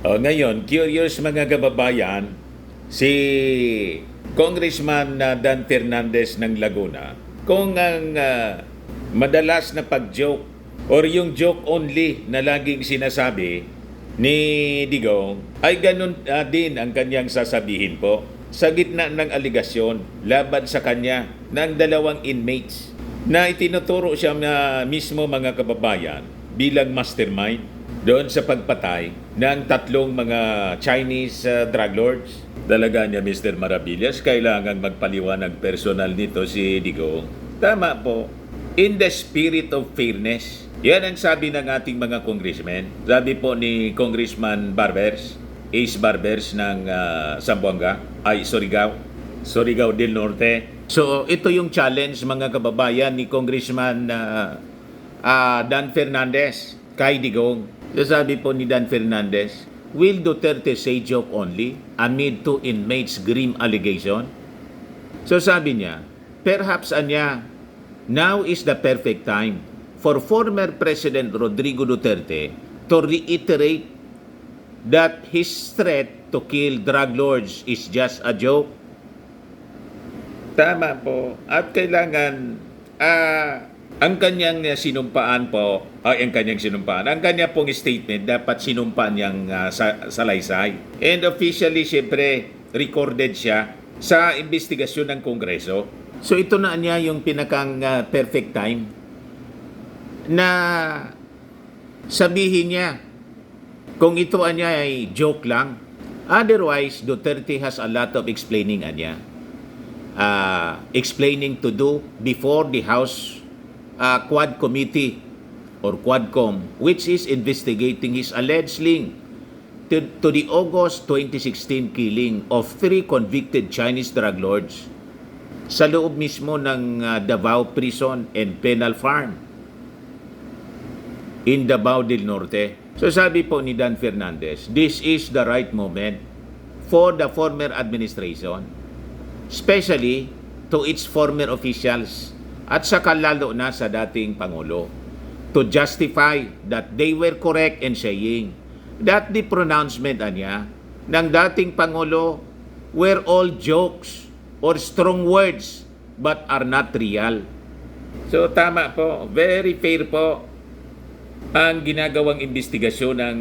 Ngayon, curious mga kababayan, si Congressman Dan Fernandez ng Laguna, kung ang madalas na pag-joke or yung joke only na laging sinasabi ni Digong ay ganun din ang kanyang sasabihin po sa gitna ng aligasyon laban sa kanya ng dalawang inmates na itinuturo siya na mismo mga kababayan bilang mastermind doon sa pagpatay ng tatlong mga Chinese drug lords. Talaga niya, Mr. Maravillas, kailangan magpaliwanag personal nito si Digong. Tama po. In the spirit of fairness. Yan ang sabi ng ating mga congressmen. Sabi po ni Congressman Barbers, Ace Barbers ng Surigao del Norte. So ito yung challenge mga kababayan ni Congressman Dan Fernandez kay Digong. So sabi po ni Dan Fernandez, will Duterte say joke only amid two inmates' grim allegation? So sabi niya, perhaps now is the perfect time for former President Rodrigo Duterte to reiterate that his threat to kill drug lords is just a joke. Tama po. At kailangan ang kanyang sinumpaan po, ang kanya pong statement dapat sinumpaan niyang salaysay. And officially, siyempre, recorded siya sa investigasyon ng Kongreso. So ito na niya yung pinakang perfect time na sabihin niya kung ito niya ay joke lang. Otherwise, Duterte has a lot of explaining to do before the House Quad Committee or Quadcom, which is investigating his alleged link to the August 2016 killing of 3 convicted Chinese drug lords sa loob mismo ng Davao Prison and Penal Farm in Davao del Norte. So sabi po ni Dan Fernandez, this is the right moment for the former administration, especially to its former officials at saka lalo na sa dating Pangulo, to justify that they were correct in saying that the pronouncement niya ng dating Pangulo were all jokes or strong words but are not real. So tama po, very fair po ang ginagawang investigasyon ng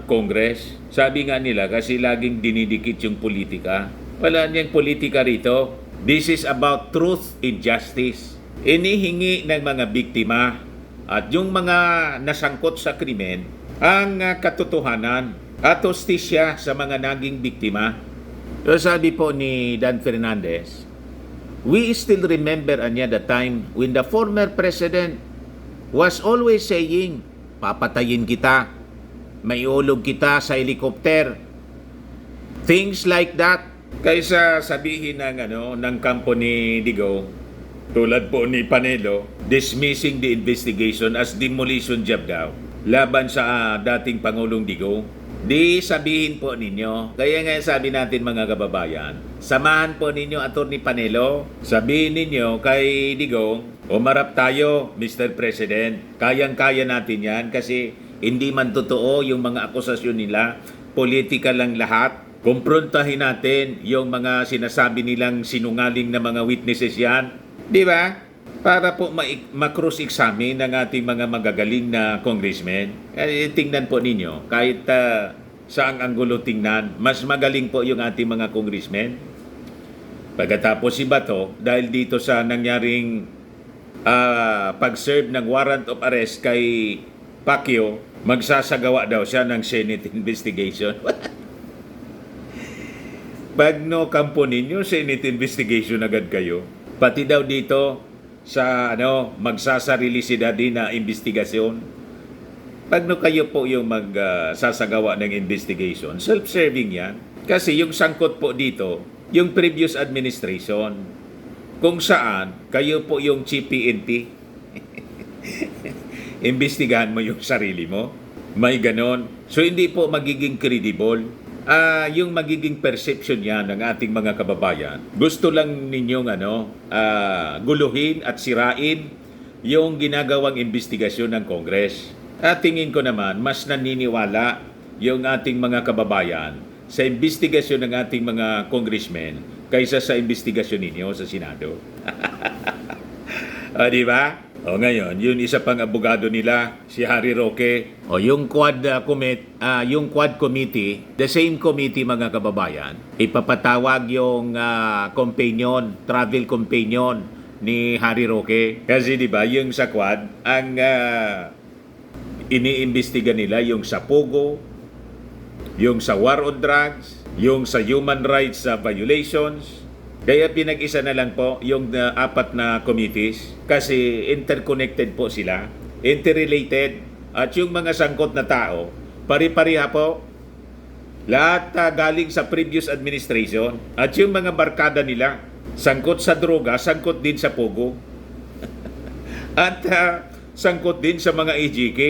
Congress. Sabi nga nila kasi laging dinidikit yung politika. Wala niyang politika rito. This is about truth and justice. Inihingi ng mga biktima at yung mga nasangkot sa krimen ang katotohanan at hustisya sa mga naging biktima. So sabi po ni Dan Fernandez, we still remember the time when the former president was always saying, papatayin kita, maiulog kita sa helicopter. Things like that. Kaysa sabihin ng kampo ni Digong, tulad po ni Panelo, dismissing the investigation as demolition job daw laban sa dating Pangulong Digong. Di sabihin po ninyo, kaya nga sabi natin mga kababayan, samahan po ninyo Atty. Panelo, sabihin ninyo kay Digong, umarap tayo Mr. President, kayang-kaya natin yan kasi hindi man totoo yung mga akusasyon nila, politika lang lahat. Kumprontahin natin yung mga sinasabi nilang sinungaling na mga witnesses yan. Di ba? Para po ma-cross-examine ng ating mga magagaling na congressmen. Tingnan po ninyo, kahit saang anggulo tingnan, mas magaling po yung ating mga congressmen. Pagkatapos si Bato, dahil dito sa nangyaring pag-serve ng warrant of arrest kay Pacquiao, magsasagawa daw siya ng Senate investigation. Pag no kampo ninyo, Senate investigation agad kayo. Pati daw dito sa magsasarili si Daddy na investigasyon. Pag no kayo po yung magsasagawa ng investigation, self-serving yan. Kasi yung sangkot po dito, yung previous administration, kung saan kayo po yung chief PNP. Imbestigahan mo yung sarili mo. May ganon. So hindi po magiging credible. Yung magiging perception yan ng ating mga kababayan, gusto lang ninyong guluhin at sirain yung ginagawang investigasyon ng Congress. Tingin ko naman, mas naniniwala yung ating mga kababayan sa investigasyon ng ating mga congressmen kaysa sa investigasyon ninyo sa Senado. Di ba? O ngayon, yun isa pang abogado nila, si Harry Roque. O yung yung Quad Committee, the same committee mga kababayan, ipapatawag yung travel companion ni Harry Roque. Kasi di ba, yung sa Quad, ang iniimbestiga nila yung sa Pogo, yung sa war on drugs, yung sa human rights violations. Kaya pinag-isa na lang po yung apat na committees kasi interconnected po sila, interrelated, at yung mga sangkot na tao, pari-pariha po, lahat galing sa previous administration, at yung mga barkada nila, sangkot sa droga, sangkot din sa Pogo, at sangkot din sa mga EJK,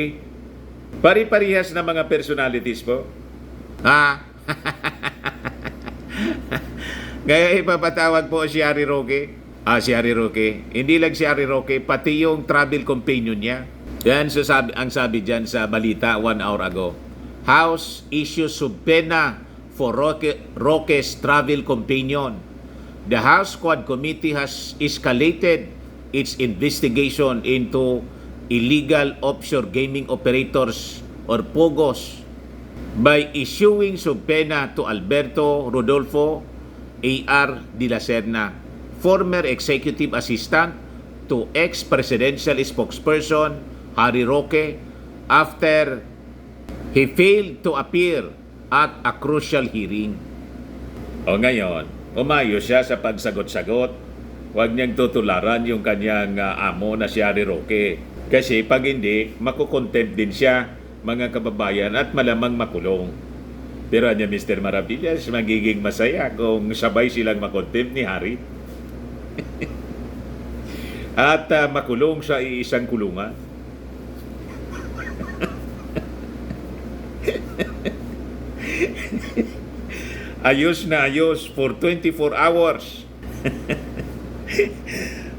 pari-parihas na mga personalities po. Kaya ipapatawag po si Harry Roque. Si Harry Roque. Hindi lang si Harry Roque, pati yung travel companion niya. Yan ang sabi dyan sa balita 1 hour ago. House issues subpoena for Roque's travel companion. The House Quad Committee has escalated its investigation into illegal offshore gaming operators or POGOs by issuing subpoena to Alberto Rodolfo A.R. de la Serna, former executive assistant to ex-presidential spokesperson Harry Roque after he failed to appear at a crucial hearing. O ngayon, umayos siya sa pagsagot-sagot. Huwag niyang tutularan yung kanyang amo na si Harry Roque. Kasi pag hindi, makukontempt din siya, mga kababayan, at malamang makulong. Pero niya, Mr. Maravillas, magiging masaya kung sabay silang makontempt ni Harry. At makulong sa iisang kulungan. Ayos na ayos for 24 hours.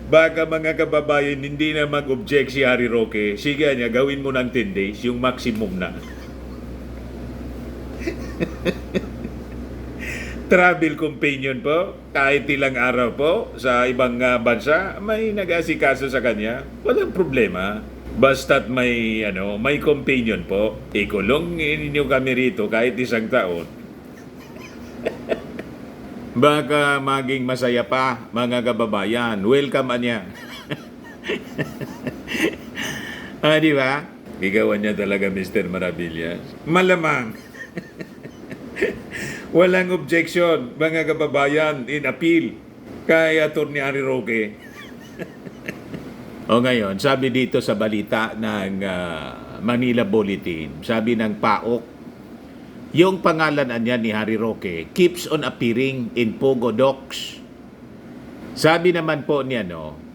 Baka mga kababayan hindi na mag-object si Harry Roque, sige niya, gawin mo ng 10 days, yung maximum na. Travel companion po, kahit ilang araw po sa ibang bansa, may nag-asikaso sa kanya, walang problema. Basta't may companion po, ikulong ninyo kami rito kahit isang taon. Baka maging masaya pa, mga kababayan. Welcome anya. Di ba? Igawan niya talaga, Mr. Maravillas. Malamang. Walang objection, mga kababayan, in appeal kay Atty. Harry Roque. O ngayon, sabi dito sa balita ng Manila Bulletin, sabi ng PAOK, yung pangalan niya ni Harry Roque keeps on appearing in Pogo Docs. Sabi naman po niya,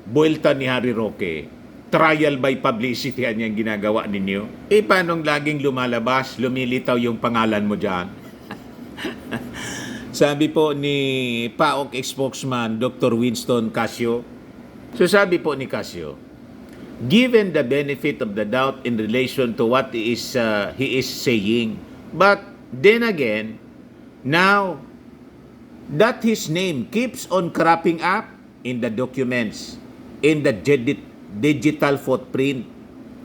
buwelta ni Harry Roque, trial by publicity ang ginagawa ninyo. Paanong laging lumalabas, lumilitaw yung pangalan mo dyan? Sabi po ni PAOK spokesman Dr. Winston Casio. So sabi po ni Casio, given the benefit of the doubt in relation to what he is saying, but then again, now that his name keeps on cropping up in the documents, in the digital footprint,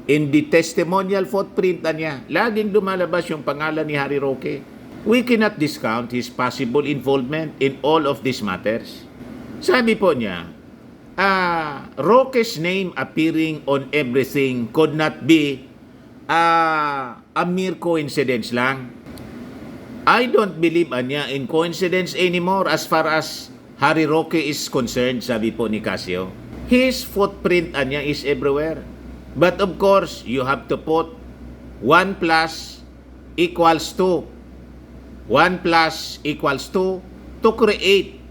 in the testimonial footprint niya, laging lumalabas yung pangalan ni Harry Roque. We cannot discount his possible involvement in all of these matters. Sabi po niya, Roque's name appearing on everything could not be a mere coincidence lang. I don't believe in coincidence anymore as far as Harry Roque is concerned, sabi po ni Casio. His footprint is everywhere. But of course, you have to put 1 plus equals 2. 1 plus equals 2 to create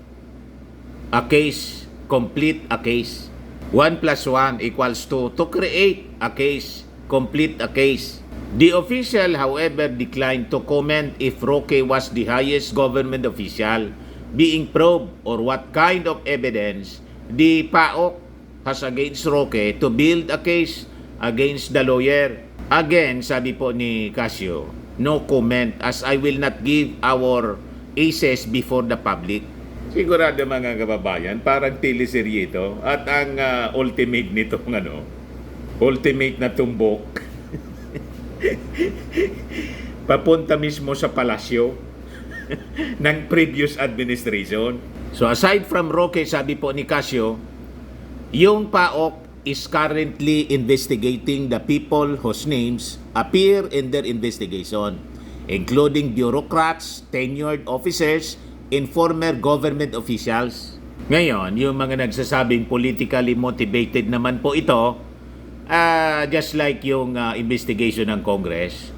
a case, complete a case. 1 plus 1 equals 2 to create a case, complete a case. The official, however, declined to comment if Roque was the highest government official being probed or what kind of evidence the PAOK has against Roque to build a case against the lawyer. Again, sabi po ni Casio, no comment as I will not give our aces before the public. Sigurado mga kababayan, parang teleserye ito at ang ultimate nitong ultimate na tumbok papunta mismo sa palasyo ng previous administration. So aside from Roque, sabi po ni Casio, yung PAOK is currently investigating the people whose names appear in their investigation, including bureaucrats, tenured officers, and former government officials. Ngayon, yung mga nagsasabing politically motivated naman po ito, just like yung investigation ng Congress,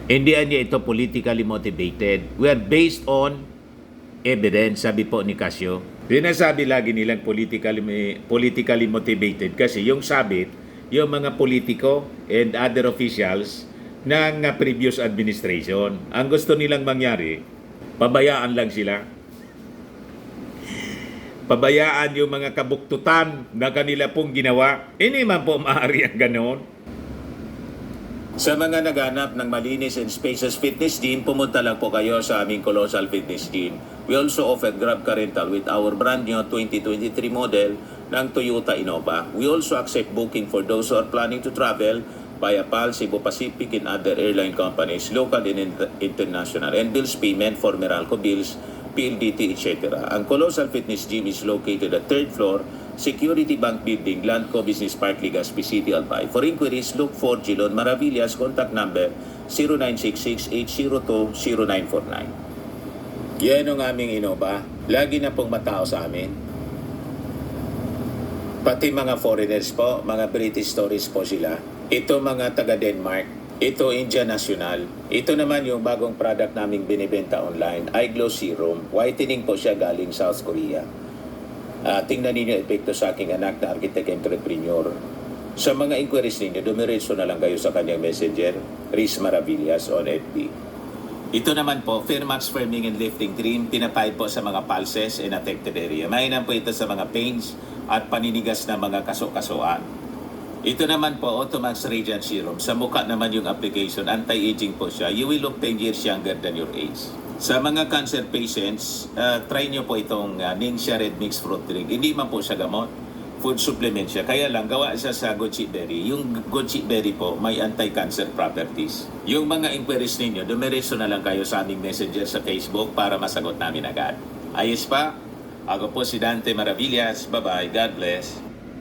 hindi niya ito politically motivated. We are based on evidence, sabi po ni Casio. Sinasabi lagi nilang politically motivated kasi yung sabit, yung mga politiko and other officials ng previous administration. Ang gusto nilang mangyari, pabayaan lang sila. Pabayaan yung mga kabuktutan na kanila pong ginawa. Hindi man po maaari ang ganoon. Sa mga naghanap ng malinis and spacious fitness gym, pumunta lang po kayo sa aming Colossal Fitness Gym. We also offer Grab Car Rental with our brand new 2023 model ng Toyota Innova. We also accept booking for those who are planning to travel via PAL, Cebu Pacific, and other airline companies, local and international, and bills payment for Meralco bills, PLDT, etc. Ang Colossal Fitness Gym is located at 3rd floor, Security Bank Building, Landco Business Park, Legazpi City, Albay. For inquiries, look for Gilon Maravillas, contact number 0966-802-0949. Yan ang aming Innova. Lagi na pong matao sa amin. Pati mga foreigners po, mga British tourists po sila. Ito mga taga Denmark. Ito India National. Ito naman yung bagong product naming binibenta online, iGlow Serum. Whitening po siya galing South Korea. Tingnan ninyo epekto sa aking anak na architect entrepreneur. Sa mga inquiries ninyo, dumiretso na lang kayo sa kanyang messenger, Riz Maravillas on FB. Ito naman po, Firmax Firming and Lifting Cream, pinapahid po sa mga pulses and affected area. Mainam po ito sa mga pains at paninigas na mga kaso-kasuan. Ito naman po, Automax Radiant Serum. Sa mukha naman yung application, anti-aging po siya. You will look 10 years younger than your age. Sa mga cancer patients, try nyo po itong Ningxia Red Mix Fruit Drink. Hindi man po siya gamot, food supplement siya. Kaya lang, gawa siya sa goji berry. Yung goji berry po, may anti-cancer properties. Yung mga inquiries ninyo, dumiretso na lang kayo sa aming messenger sa Facebook para masagot namin agad. Ayos pa? Ako po si Dante Maravillas. Bye-bye. God bless.